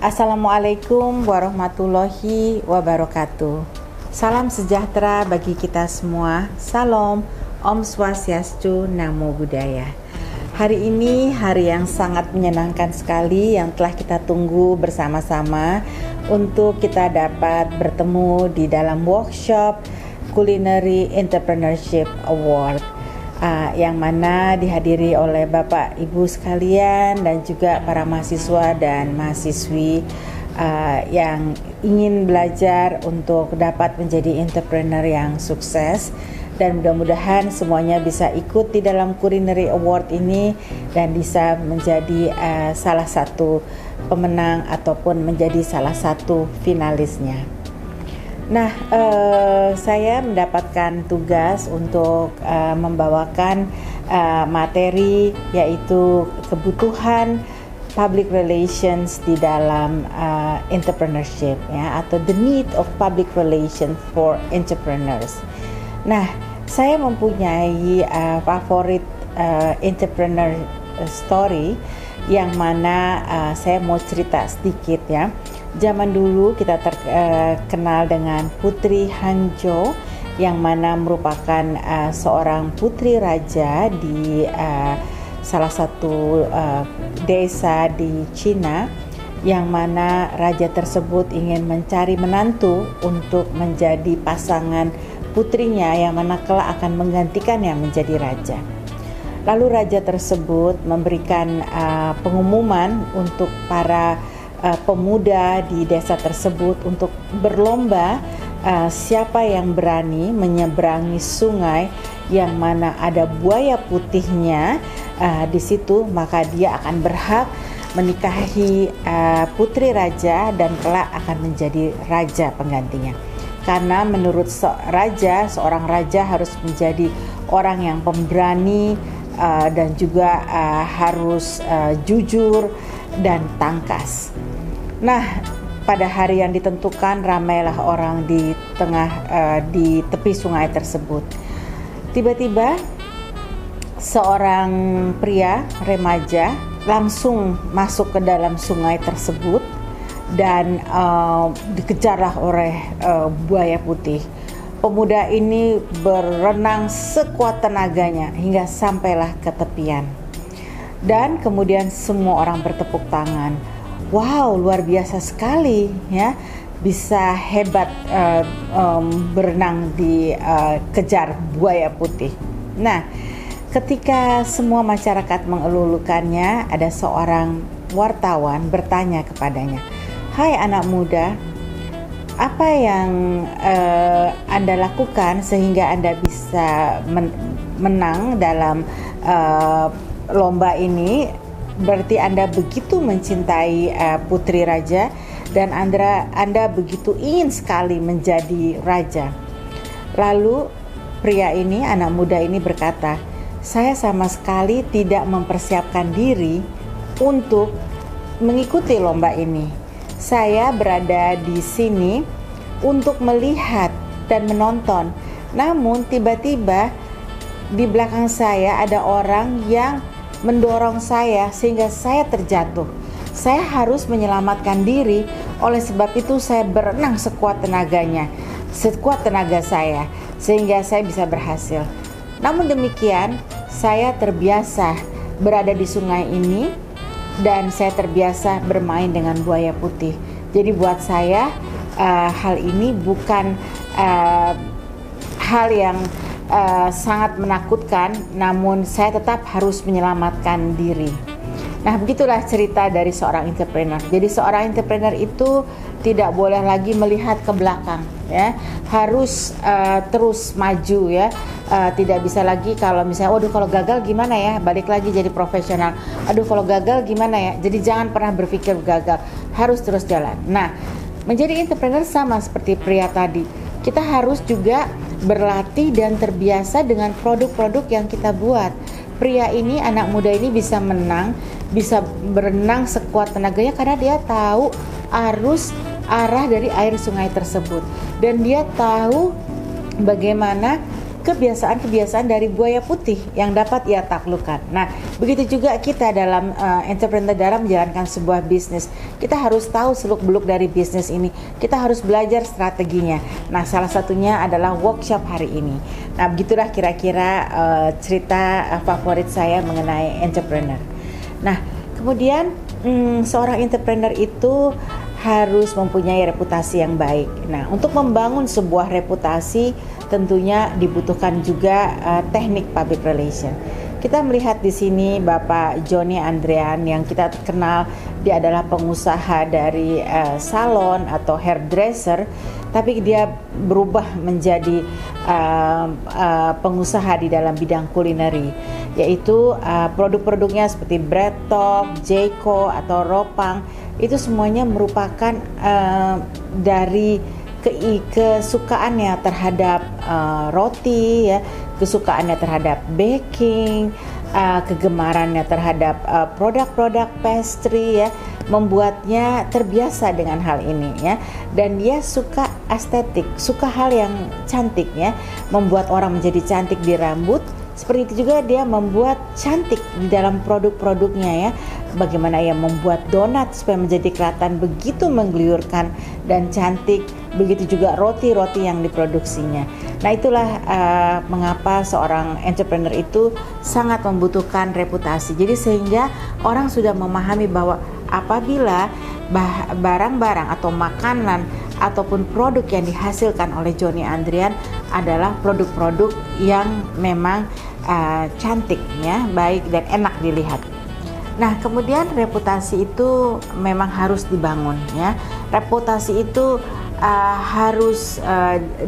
Assalamualaikum warahmatullahi wabarakatuh. Salam sejahtera bagi kita semua. Salam, Om Swastiastu, Namo Buddhaya. Hari ini hari yang sangat menyenangkan sekali yang telah kita tunggu bersama-sama untuk kita dapat bertemu di dalam workshop Culinary Entrepreneurship Award. Yang mana dihadiri oleh Bapak Ibu sekalian dan juga para mahasiswa dan mahasiswi yang ingin belajar untuk dapat menjadi entrepreneur yang sukses, dan mudah-mudahan semuanya bisa ikut di dalam Culinary Award ini dan bisa menjadi salah satu pemenang ataupun menjadi salah satu finalisnya. Nah, saya mendapatkan tugas untuk membawakan materi, yaitu kebutuhan public relations di dalam entrepreneurship, ya, atau the need of public relations for entrepreneurs. Nah, saya mempunyai favorit entrepreneur story yang mana saya mau cerita sedikit, ya. Zaman dulu kita terkenal dengan Putri Hangzhou, yang mana merupakan seorang putri raja di salah satu desa di Cina, yang mana raja tersebut ingin mencari menantu untuk menjadi pasangan putrinya, yang mana kelak akan menggantikannya menjadi raja. Lalu raja tersebut memberikan pengumuman untuk para pemuda di desa tersebut untuk berlomba siapa yang berani menyeberangi sungai yang mana ada buaya putihnya di situ, maka dia akan berhak menikahi putri raja dan kelak akan menjadi raja penggantinya. Karena menurut seorang raja harus menjadi orang yang pemberani dan juga harus jujur dan tangkas. Nah, pada hari yang ditentukan ramailah orang di tepi sungai tersebut. Tiba-tiba seorang pria remaja langsung masuk ke dalam sungai tersebut dan dikejarlah oleh buaya putih. Pemuda ini berenang sekuat tenaganya hingga sampailah ke tepian. Dan kemudian semua orang bertepuk tangan. Wow, luar biasa sekali, ya, bisa hebat berenang di kejar buaya putih. Nah, ketika semua masyarakat mengelulukannya, ada seorang wartawan bertanya kepadanya, "Hai anak muda, apa yang Anda lakukan sehingga Anda bisa menang dalam lomba ini? Berarti Anda begitu mencintai putri raja dan Anda begitu ingin sekali menjadi raja." Lalu pria ini, anak muda ini berkata, "Saya sama sekali tidak mempersiapkan diri untuk mengikuti lomba ini. Saya berada di sini untuk melihat dan menonton. Namun tiba-tiba di belakang saya ada orang yang mendorong saya sehingga saya terjatuh. Saya harus menyelamatkan diri, oleh sebab itu saya berenang sekuat tenaga saya, sehingga saya bisa berhasil. Namun demikian, saya terbiasa berada di sungai ini dan saya terbiasa bermain dengan buaya putih. Jadi buat saya hal ini bukan hal yang sangat menakutkan, namun saya tetap harus menyelamatkan diri." Nah, begitulah cerita dari seorang entrepreneur. Jadi seorang entrepreneur itu tidak boleh lagi melihat ke belakang, ya, harus terus maju, ya. Tidak bisa lagi kalau misalnya, waduh kalau gagal gimana ya, balik lagi jadi profesional. Aduh kalau gagal gimana ya. Jadi jangan pernah berpikir gagal, harus terus jalan. Nah, menjadi entrepreneur sama seperti pria tadi. Kita harus juga berlatih dan terbiasa dengan produk-produk yang kita buat. Pria ini, anak muda ini bisa menang, bisa berenang sekuat tenaganya karena dia tahu arah dari air sungai tersebut. Dan dia tahu bagaimana kebiasaan-kebiasaan dari buaya putih yang dapat ia taklukkan. Nah, begitu juga kita dalam entrepreneur, dalam menjalankan sebuah bisnis. Kita harus tahu seluk-beluk dari bisnis ini. Kita harus belajar strateginya. Nah, salah satunya adalah workshop hari ini. Nah, begitulah kira-kira cerita favorit saya mengenai entrepreneur. Nah, kemudian seorang entrepreneur itu harus mempunyai reputasi yang baik. Nah, untuk membangun sebuah reputasi tentunya dibutuhkan juga teknik public relation. Kita melihat di sini Bapak Johnny Andrean yang kita kenal, dia adalah pengusaha dari salon atau hairdresser, tapi dia berubah menjadi pengusaha di dalam bidang kulineri, yaitu produk-produknya seperti Bread Talk, Jayco atau Ropang. Itu semuanya merupakan dari kesukaannya terhadap roti, ya, kesukaannya terhadap baking, kegemarannya terhadap produk-produk pastry, ya, membuatnya terbiasa dengan hal ini, ya. Dan dia suka estetik, suka hal yang cantik, ya, membuat orang menjadi cantik di rambut. Seperti itu juga dia membuat cantik di dalam produk-produknya, ya. Bagaimana ia membuat donat supaya menjadi kelihatan begitu menggeliurkan dan cantik. Begitu juga roti-roti yang diproduksinya. Nah, itulah mengapa seorang entrepreneur itu sangat membutuhkan reputasi. Jadi sehingga orang sudah memahami bahwa apabila barang-barang atau makanan ataupun produk yang dihasilkan oleh Johnny Andrean adalah produk-produk yang memang cantik, ya, baik dan enak dilihat. Nah, kemudian reputasi itu memang harus dibangun, ya. Reputasi itu harus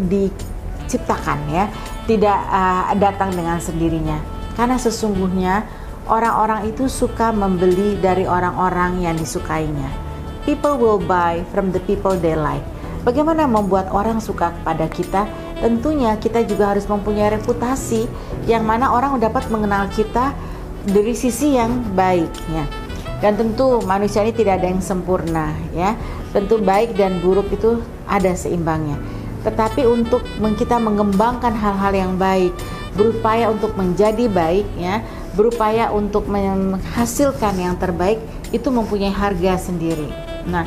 diciptakan, ya, tidak datang dengan sendirinya. Karena sesungguhnya orang-orang itu suka membeli dari orang-orang yang disukainya. People will buy from the people they like. Bagaimana membuat orang suka kepada kita? Tentunya kita juga harus mempunyai reputasi yang mana orang dapat mengenal kita dari sisi yang baik, ya. Dan tentu manusia ini tidak ada yang sempurna, ya. Tentu baik dan buruk itu ada seimbangnya. Tetapi untuk kita mengembangkan hal-hal yang baik, berupaya untuk menjadi baik, ya, berupaya untuk menghasilkan yang terbaik, itu mempunyai harga sendiri. Nah,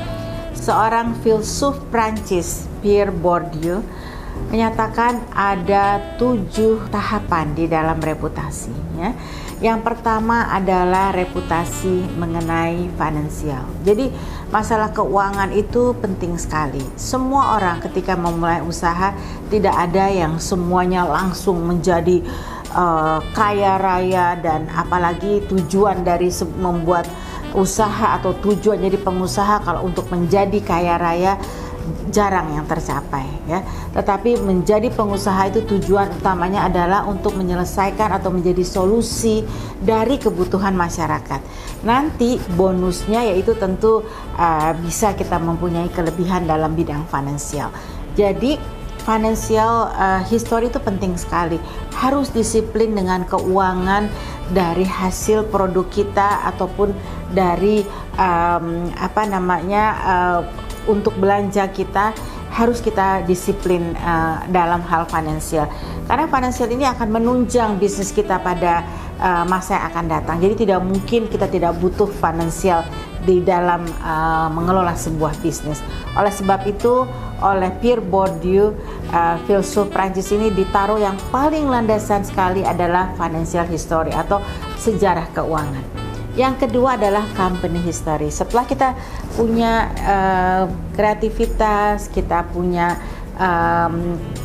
seorang filsuf Prancis, Pierre Bourdieu, menyatakan ada 7 tahapan di dalam reputasi, ya. Yang pertama adalah reputasi mengenai finansial. Jadi masalah keuangan itu penting sekali. Semua orang ketika memulai usaha tidak ada yang semuanya langsung menjadi kaya raya, dan apalagi tujuan dari membuat usaha atau tujuan jadi pengusaha kalau untuk menjadi kaya raya jarang yang tercapai, ya. Tetapi menjadi pengusaha itu tujuan utamanya adalah untuk menyelesaikan atau menjadi solusi dari kebutuhan masyarakat. Nanti bonusnya yaitu tentu bisa kita mempunyai kelebihan dalam bidang finansial. Jadi financial history itu penting sekali. Harus disiplin dengan keuangan dari hasil produk kita ataupun dari untuk belanja kita, harus kita disiplin dalam hal finansial. Karena finansial ini akan menunjang bisnis kita pada masa yang akan datang. Jadi tidak mungkin kita tidak butuh finansial di dalam mengelola sebuah bisnis. Oleh sebab itu, oleh Pierre Bourdieu, filsuf Prancis ini, ditaruh yang paling landasan sekali adalah financial history atau sejarah keuangan. Yang kedua adalah company history. Setelah kita punya kreativitas, kita punya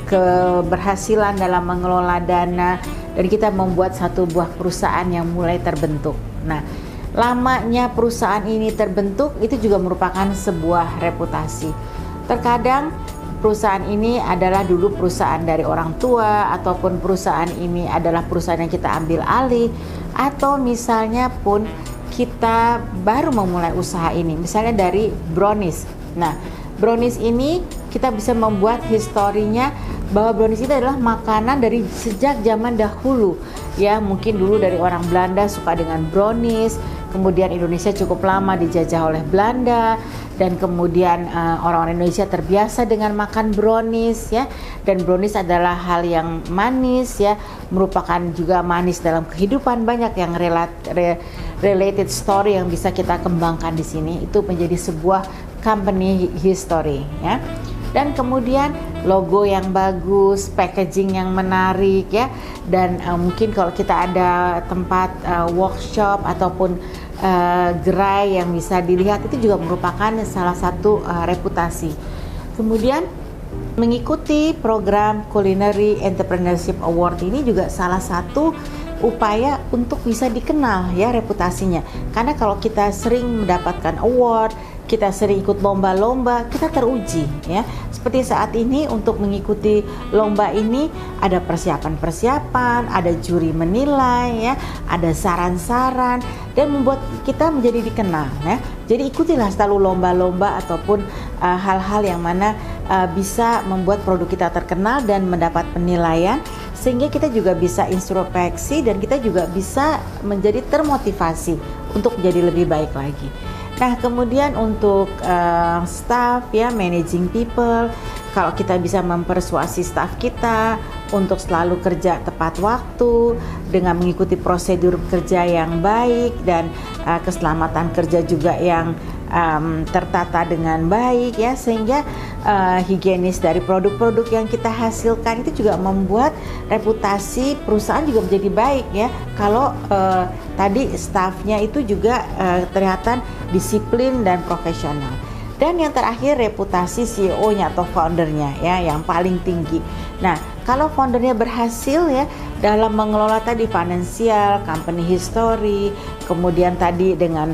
keberhasilan dalam mengelola dana, dan kita membuat satu buah perusahaan yang mulai terbentuk. Nah, lamanya perusahaan ini terbentuk itu juga merupakan sebuah reputasi. Terkadang perusahaan ini adalah dulu perusahaan dari orang tua, ataupun perusahaan ini adalah perusahaan yang kita ambil alih, atau misalnya pun kita baru memulai usaha ini, misalnya dari brownies. Nah, brownies ini kita bisa membuat historinya bahwa brownies itu adalah makanan dari sejak zaman dahulu ya. Mungkin dulu dari orang Belanda suka dengan brownies, kemudian Indonesia cukup lama dijajah oleh Belanda, dan kemudian orang-orang Indonesia terbiasa dengan makan brownies ya. Dan brownies adalah hal yang manis ya, merupakan juga manis dalam kehidupan, banyak yang related story yang bisa kita kembangkan di sini. Itu menjadi sebuah company history ya. Dan kemudian logo yang bagus, packaging yang menarik ya, dan mungkin kalau kita ada tempat workshop ataupun gerai yang bisa dilihat, itu juga merupakan salah satu reputasi. Kemudian mengikuti program Culinary Entrepreneurship Award ini juga salah satu upaya untuk bisa dikenal ya reputasinya. Karena kalau kita sering mendapatkan award, kita sering ikut lomba-lomba, kita teruji ya. Seperti saat ini untuk mengikuti lomba ini ada persiapan-persiapan, ada juri menilai ya, ada saran-saran, dan membuat kita menjadi dikenal ya. Jadi ikutilah selalu lomba-lomba ataupun hal-hal yang mana bisa membuat produk kita terkenal dan mendapat penilaian, sehingga kita juga bisa introspeksi dan kita juga bisa menjadi termotivasi untuk menjadi lebih baik lagi. Nah, kemudian untuk staff ya, managing people, kalau kita bisa mempersuasi staff kita untuk selalu kerja tepat waktu dengan mengikuti prosedur kerja yang baik dan keselamatan kerja juga yang tertata dengan baik ya, sehingga higienis dari produk-produk yang kita hasilkan itu juga membuat reputasi perusahaan juga menjadi baik ya. Kalau tadi staffnya itu juga terlihat disiplin dan profesional. Dan yang terakhir reputasi CEO-nya atau foundernya ya, yang paling tinggi. Nah, kalau foundernya berhasil ya dalam mengelola tadi finansial, company history, kemudian tadi dengan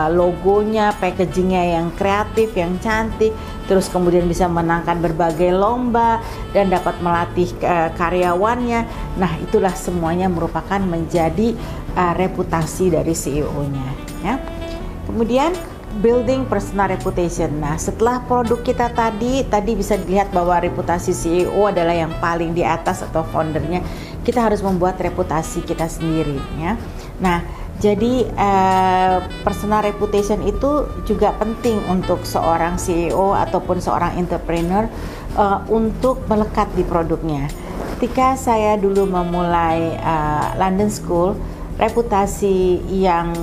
logonya, packagingnya yang kreatif, yang cantik, terus kemudian bisa menangkan berbagai lomba dan dapat melatih karyawannya. Nah, itulah semuanya merupakan menjadi reputasi dari CEO-nya ya. Kemudian building personal reputation. Nah, setelah produk kita tadi bisa dilihat bahwa reputasi CEO adalah yang paling di atas atau foundernya. Kita harus membuat reputasi kita sendiri ya. Nah, jadi personal reputation itu juga penting untuk seorang CEO ataupun seorang entrepreneur untuk melekat di produknya. Ketika saya dulu memulai London School, reputasi yang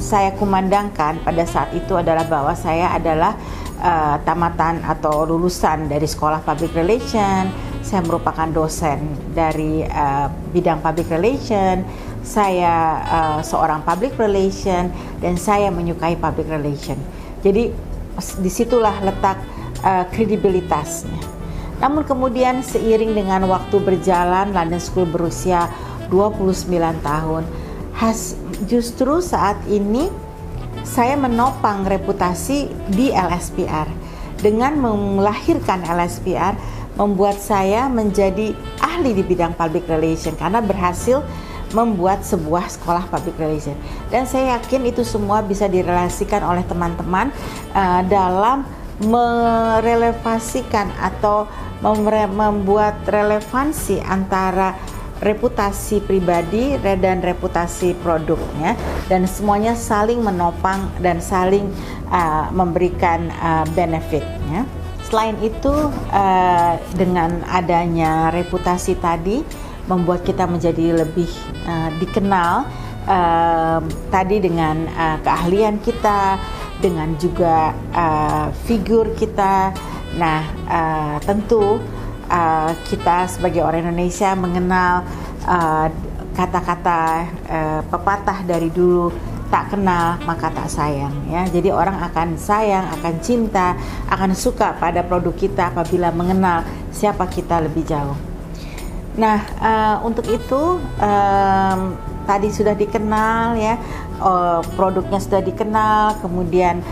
saya kumandangkan pada saat itu adalah bahwa saya adalah tamatan atau lulusan dari sekolah public relation. Saya merupakan dosen dari bidang public relation. Saya seorang public relation dan saya menyukai public relation. Jadi disitulah letak kredibilitasnya. Namun kemudian seiring dengan waktu berjalan, London School berusia 29 tahun. Justru saat ini saya menopang reputasi di LSPR. Dengan melahirkan LSPR membuat saya menjadi ahli di bidang public relation karena berhasil membuat sebuah sekolah public relation. Dan saya yakin itu semua bisa direlasikan oleh teman-teman dalam merelevasikan atau membuat relevansi antara reputasi pribadi dan reputasi produknya, dan semuanya saling menopang dan saling memberikan benefitnya. Selain itu, dengan adanya reputasi tadi membuat kita menjadi lebih dikenal tadi dengan keahlian kita, dengan juga figur kita. Nah, tentu kita sebagai orang Indonesia mengenal kata-kata pepatah dari dulu, tak kenal maka tak sayang ya. Jadi orang akan sayang, akan cinta, akan suka pada produk kita apabila mengenal siapa kita lebih jauh. Nah, untuk itu tadi sudah dikenal ya, produknya sudah dikenal, kemudian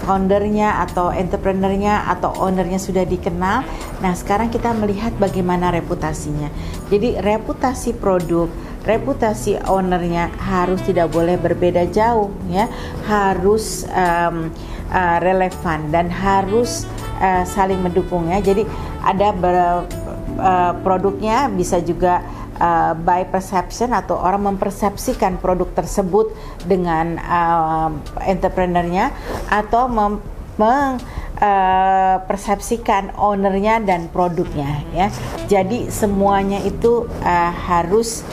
foundernya atau entrepreneurnya atau ownernya sudah dikenal. Nah, sekarang kita melihat bagaimana reputasinya. Jadi reputasi produk, reputasi ownernya harus tidak boleh berbeda jauh ya, harus relevan dan harus saling mendukung ya. Jadi ada produknya bisa juga by perception atau orang mempersepsikan produk tersebut dengan entrepreneurnya, atau persepsikan ownernya dan produknya ya. Jadi semuanya itu harus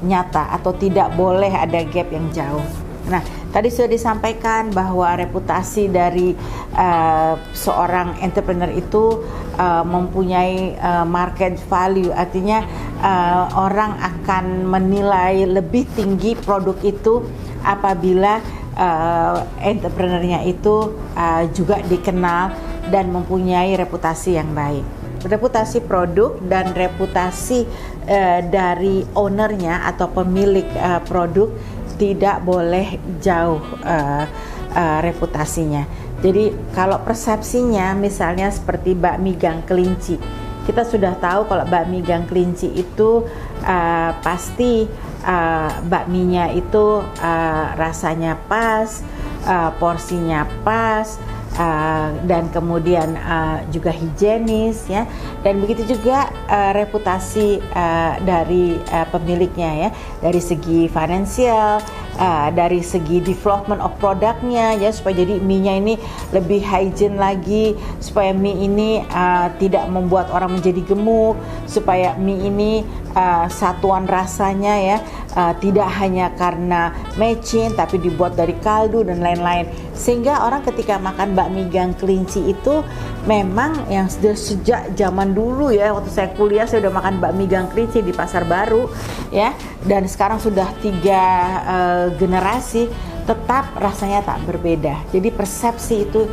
nyata atau tidak boleh ada gap yang jauh. Nah, tadi sudah disampaikan bahwa reputasi dari seorang entrepreneur itu mempunyai market value, artinya orang akan menilai lebih tinggi produk itu apabila entrepreneurnya itu juga dikenal dan mempunyai reputasi yang baik. Reputasi produk dan reputasi dari ownernya atau pemilik produk tidak boleh jauh reputasinya. Jadi kalau persepsinya misalnya seperti bakmi Gang Kelinci, kita sudah tahu kalau bakmi Gang Kelinci itu pasti bakminya itu rasanya pas, porsinya pas, dan kemudian juga higienis ya, dan begitu juga reputasi dari pemiliknya ya, dari segi finansial, dari segi development of produknya ya, supaya jadi mie-nya ini lebih hygiene lagi, supaya mie ini tidak membuat orang menjadi gemuk, supaya mie ini satuan rasanya ya tidak hanya karena mecin tapi dibuat dari kaldu dan lain-lain, sehingga orang ketika makan bakmi Gang Kelinci itu memang yang sejak zaman dulu ya, waktu saya kuliah saya udah makan bakmi Gang Kelinci di Pasar Baru ya, dan sekarang sudah 3 generasi tetap rasanya tak berbeda. Jadi persepsi itu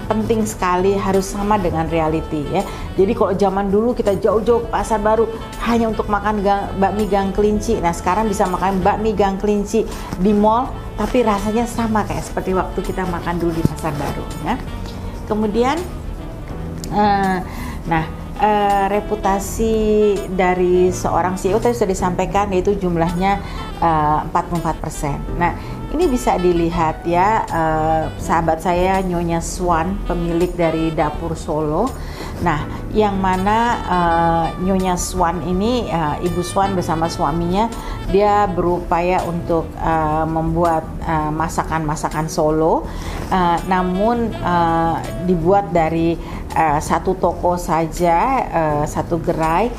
penting sekali, harus sama dengan reality ya. Jadi kalau zaman dulu kita jauh-jauh ke Pasar Baru hanya untuk makan bakmi Gang Kelinci, nah sekarang bisa makan bakmi Gang Kelinci di mall tapi rasanya sama kayak seperti waktu kita makan dulu di Pasar Baru ya. Kemudian reputasi dari seorang CEO tadi sudah disampaikan, yaitu jumlahnya 44%. Nah, ini bisa dilihat ya, sahabat saya Nyonya Swan, pemilik dari Dapur Solo. Nah, yang mana Nyonya Swan ini, Ibu Swan bersama suaminya, dia berupaya untuk membuat masakan-masakan Solo, namun dibuat dari satu toko saja, satu gerai.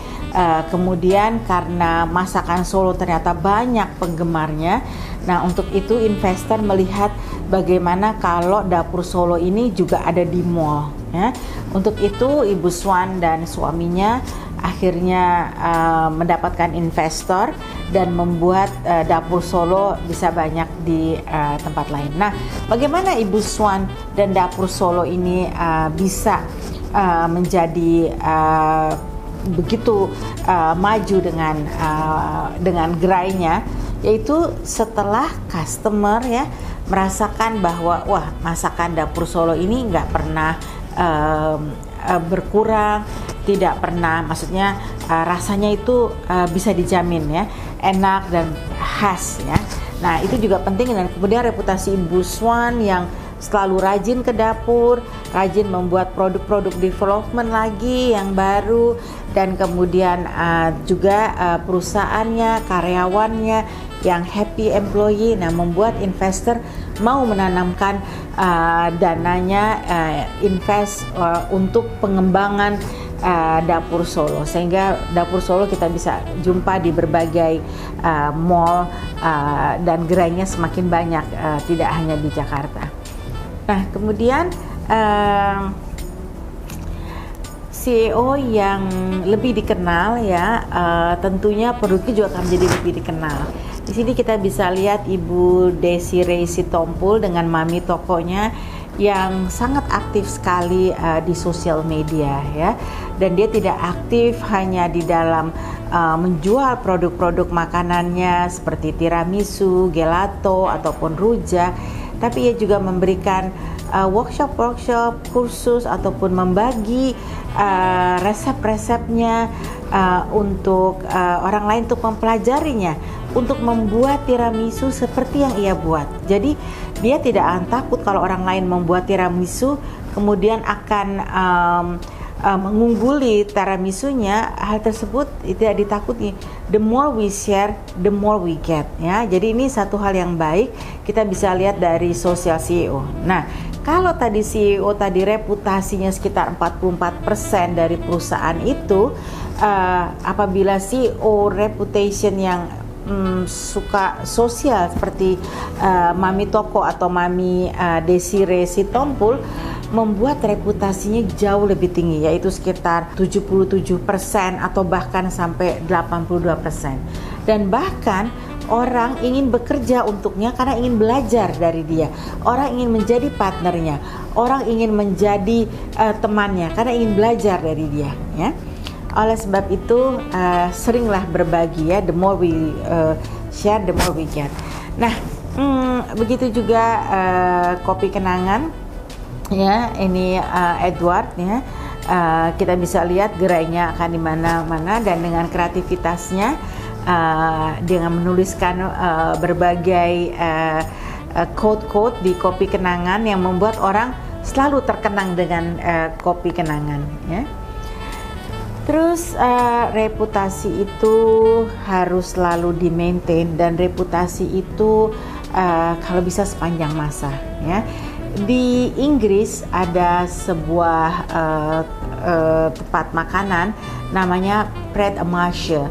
Kemudian karena masakan Solo ternyata banyak penggemarnya, nah untuk itu investor melihat bagaimana kalau Dapur Solo ini juga ada di mall ya. Untuk itu Ibu Swan dan suaminya akhirnya mendapatkan investor dan membuat Dapur Solo bisa banyak di tempat lain. Nah, bagaimana Ibu Swan dan Dapur Solo ini bisa menjadi begitu maju dengan gerainya, yaitu setelah customer ya merasakan bahwa wah, masakan Dapur Solo ini nggak pernah berkurang, tidak pernah, maksudnya rasanya itu bisa dijamin ya, enak dan khas ya. Nah, itu juga penting. Dan kemudian reputasi Ibu Swan yang selalu rajin ke dapur, rajin membuat produk-produk development lagi yang baru, dan kemudian juga perusahaannya, karyawannya yang happy employee, nah membuat investor mau menanamkan dananya, invest untuk pengembangan Dapur Solo, sehingga Dapur Solo kita bisa jumpa di berbagai mall dan gerainya semakin banyak, tidak hanya di Jakarta. Nah, kemudian CEO yang lebih dikenal ya, tentunya produknya juga akan menjadi lebih dikenal. Di sini kita bisa lihat Ibu Desiree Sitompul dengan mami tokonya yang sangat aktif sekali di sosial media ya, dan dia tidak aktif hanya di dalam menjual produk-produk makanannya seperti tiramisu, gelato ataupun rujak, tapi ia juga memberikan workshop, kursus ataupun membagi resep-resepnya untuk orang lain untuk mempelajarinya, untuk membuat tiramisu seperti yang ia buat. Jadi dia tidak akan takut kalau orang lain membuat tiramisu kemudian akan mengungguli tiramisunya, hal tersebut tidak ditakuti. The more we share, the more we get, ya. Jadi ini satu hal yang baik, kita bisa lihat dari sosial CEO. Nah, kalau tadi CEO tadi reputasinya sekitar 44% dari perusahaan itu, apabila CEO reputation yang suka sosial seperti Mami Toko atau Mami Desiree Sitompul, membuat reputasinya jauh lebih tinggi, yaitu sekitar 77% atau bahkan sampai 82%. Dan bahkan orang ingin bekerja untuknya karena ingin belajar dari dia. Orang ingin menjadi partnernya, orang ingin menjadi temannya karena ingin belajar dari dia, ya. Oleh sebab itu seringlah berbagi, ya. The more we share, the more we get. Nah, begitu juga kopi kenangan, ya. Ini Edward, ya. Kita bisa lihat gerainya akan di mana-mana, dan dengan kreativitasnya dengan menuliskan berbagai quote-quote di kopi kenangan yang membuat orang selalu terkenang dengan kopi kenangan, ya. Terus reputasi itu harus selalu di-maintain, dan reputasi itu kalau bisa sepanjang masa, ya. Di Inggris ada sebuah tempat makanan namanya Pret a Manger.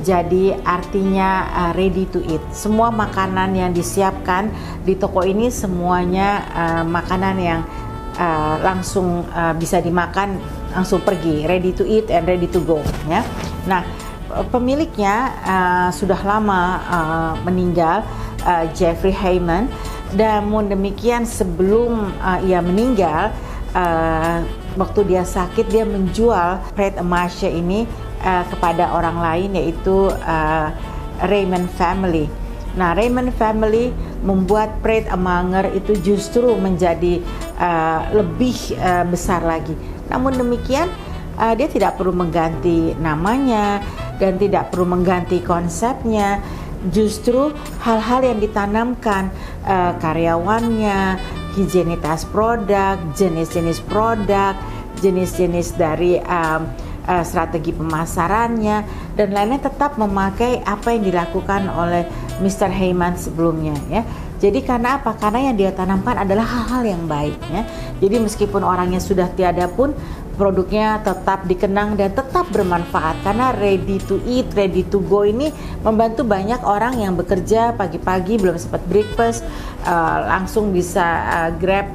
Jadi artinya ready to eat. Semua makanan yang disiapkan di toko ini semuanya makanan yang langsung bisa dimakan, langsung pergi, ready to eat and ready to go, ya. Nah, pemiliknya sudah lama meninggal, Jeffrey Hyman. Namun demikian, sebelum ia meninggal, waktu dia sakit, dia menjual Pret a Manger ini kepada orang lain, yaitu Raymond Family. Nah, Raymond Family membuat Pret a Manger itu justru menjadi lebih besar lagi. Namun demikian, dia tidak perlu mengganti namanya dan tidak perlu mengganti konsepnya. Justru hal-hal yang ditanamkan, karyawannya, higienitas produk, jenis-jenis produk, jenis-jenis dari strategi pemasarannya, dan lainnya tetap memakai apa yang dilakukan oleh Mr. Hyman sebelumnya, ya. Jadi karena apa? Karena yang dia tanamkan adalah hal-hal yang baik, ya. Jadi meskipun orangnya sudah tiada pun, produknya tetap dikenang dan tetap bermanfaat, karena ready to eat, ready to go ini membantu banyak orang yang bekerja pagi-pagi belum sempat breakfast, langsung bisa grab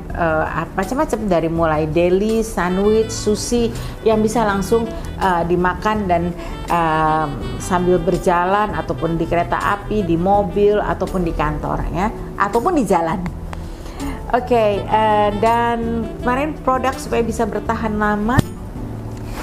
macam-macam, dari mulai deli, sandwich, sushi yang bisa langsung dimakan dan sambil berjalan, ataupun di kereta api, di mobil, ataupun di kantor, ya, ataupun di jalan. Oke, dan kemarin produk supaya bisa bertahan lama,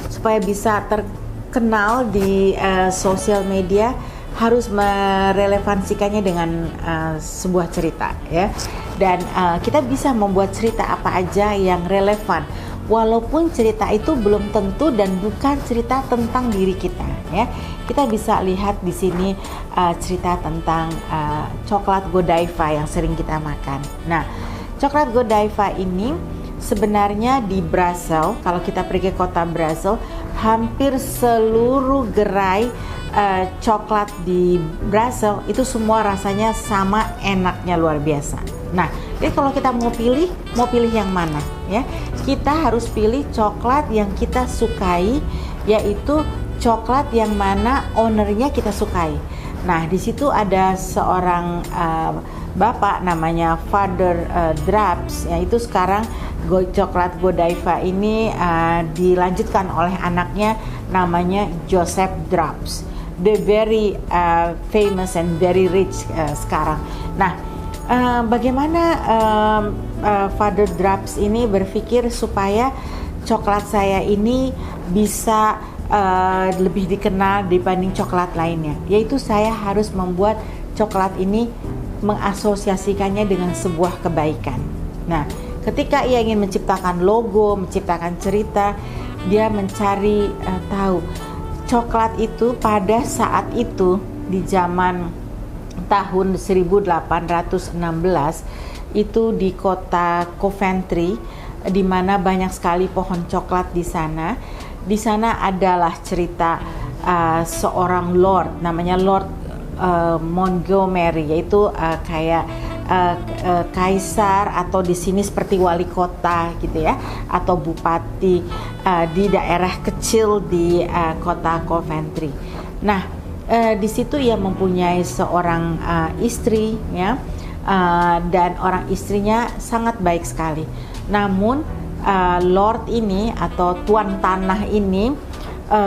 supaya bisa terkenal di sosial media, harus merelevansikannya dengan sebuah cerita, ya. Dan kita bisa membuat cerita apa aja yang relevan, walaupun cerita itu belum tentu dan bukan cerita tentang diri kita, ya. Kita bisa lihat di sini cerita tentang coklat Godiva yang sering kita makan. Nah, coklat Godiva ini sebenarnya di Brussels, kalau kita pergi ke kota Brussels, hampir seluruh gerai coklat di Brussels itu semua rasanya sama enaknya, luar biasa. Nah, jadi kalau kita mau pilih yang mana, ya? Kita harus pilih coklat yang kita sukai, yaitu coklat yang mana ownernya kita sukai. Nah, di situ ada seorang bapak namanya Father Drups, yaitu sekarang coklat Godiva ini dilanjutkan oleh anaknya namanya Joseph Drups, the very famous and very rich sekarang. Nah, bagaimana Father Drups ini berpikir supaya coklat saya ini bisa lebih dikenal dibanding coklat lainnya, yaitu saya harus membuat coklat ini mengasosiasikannya dengan sebuah kebaikan. Nah, ketika ia ingin menciptakan logo, menciptakan cerita, dia mencari tahu coklat itu pada saat itu di zaman tahun 1816 itu di kota Coventry di mana banyak sekali pohon coklat di sana. Di sana adalah cerita seorang lord, namanya Lord Montgomery, yaitu kayak kaisar atau di sini seperti wali kota gitu ya, atau bupati di daerah kecil di kota Coventry. Nah, di situ ia mempunyai seorang istri ya, dan orang istrinya sangat baik sekali. Namun Lord ini atau tuan tanah ini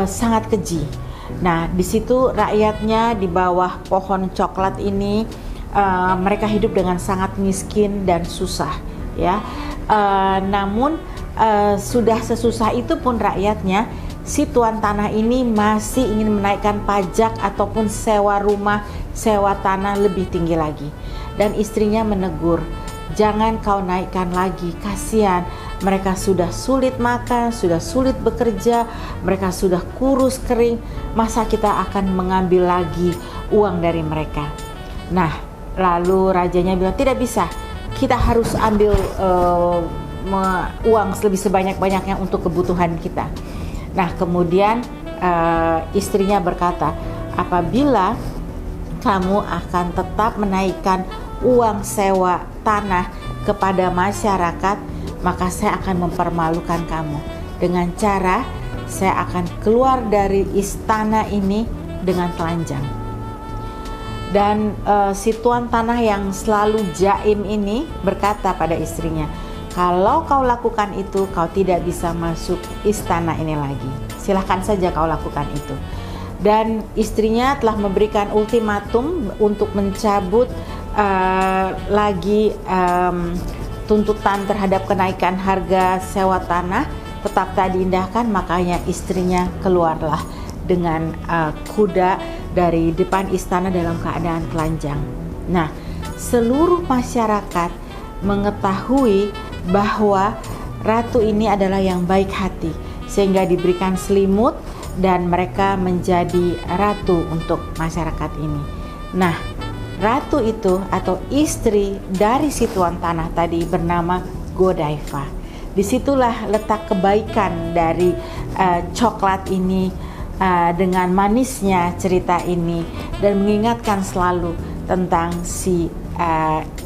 sangat keji. Nah, di situ rakyatnya di bawah pohon coklat ini mereka hidup dengan sangat miskin dan susah ya. Namun sudah sesusah itu pun rakyatnya, si tuan tanah ini masih ingin menaikkan pajak ataupun sewa rumah, sewa tanah lebih tinggi lagi. Dan istrinya menegur, jangan kau naikkan lagi, kasihan. Mereka sudah sulit makan, sudah sulit bekerja, mereka sudah kurus kering, masa kita akan mengambil lagi uang dari mereka? Nah, lalu rajanya bilang, tidak bisa, kita harus ambil uang lebih sebanyak-banyaknya untuk kebutuhan kita. Nah, kemudian istrinya berkata, apabila kamu akan tetap menaikkan uang sewa tanah kepada masyarakat, maka saya akan mempermalukan kamu. Dengan cara saya akan keluar dari istana ini dengan telanjang. Dan si tuan tanah yang selalu jaim ini berkata pada istrinya, kalau kau lakukan itu, kau tidak bisa masuk istana ini lagi. Silahkan saja kau lakukan itu. Dan istrinya telah memberikan ultimatum untuk mencabut lagi tuntutan terhadap kenaikan harga sewa tanah, tetap tak diindahkan. Makanya istrinya keluarlah dengan kuda dari depan istana dalam keadaan telanjang. Nah, seluruh masyarakat mengetahui bahwa ratu ini adalah yang baik hati, sehingga diberikan selimut dan mereka menjadi ratu untuk masyarakat ini. Nah, ratu itu atau istri dari si tuan tanah tadi bernama Godiva. Disitulah letak kebaikan dari coklat ini, dengan manisnya cerita ini, dan mengingatkan selalu tentang si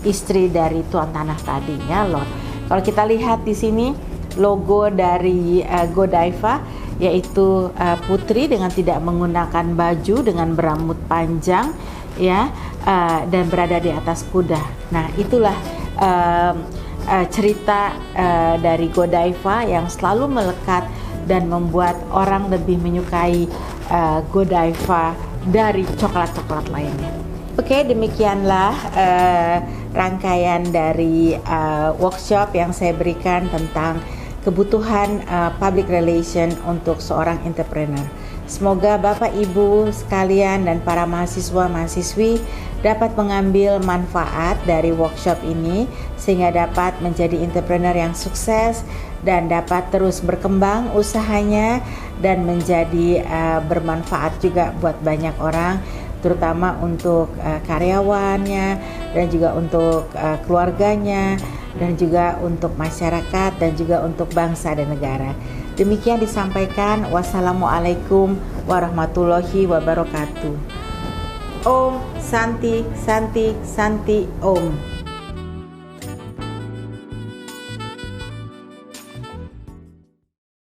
istri dari tuan tanah tadi ya, Lord. Kalau kita lihat di sini logo dari Godiva, yaitu putri dengan tidak menggunakan baju, dengan berambut panjang ya, dan berada di atas kuda. Nah, itulah cerita dari Godiva yang selalu melekat dan membuat orang lebih menyukai Godiva dari coklat-coklat lainnya. Oke, demikianlah rangkaian dari workshop yang saya berikan tentang kebutuhan public relation untuk seorang entrepreneur. Semoga Bapak Ibu sekalian dan para mahasiswa-mahasiswi dapat mengambil manfaat dari workshop ini sehingga dapat menjadi entrepreneur yang sukses dan dapat terus berkembang usahanya dan menjadi bermanfaat juga buat banyak orang, terutama untuk karyawannya dan juga untuk keluarganya dan juga untuk masyarakat dan juga untuk bangsa dan negara. Demikian disampaikan. Wassalamualaikum warahmatullahi wabarakatuh. Om Santi Santi Santi Om.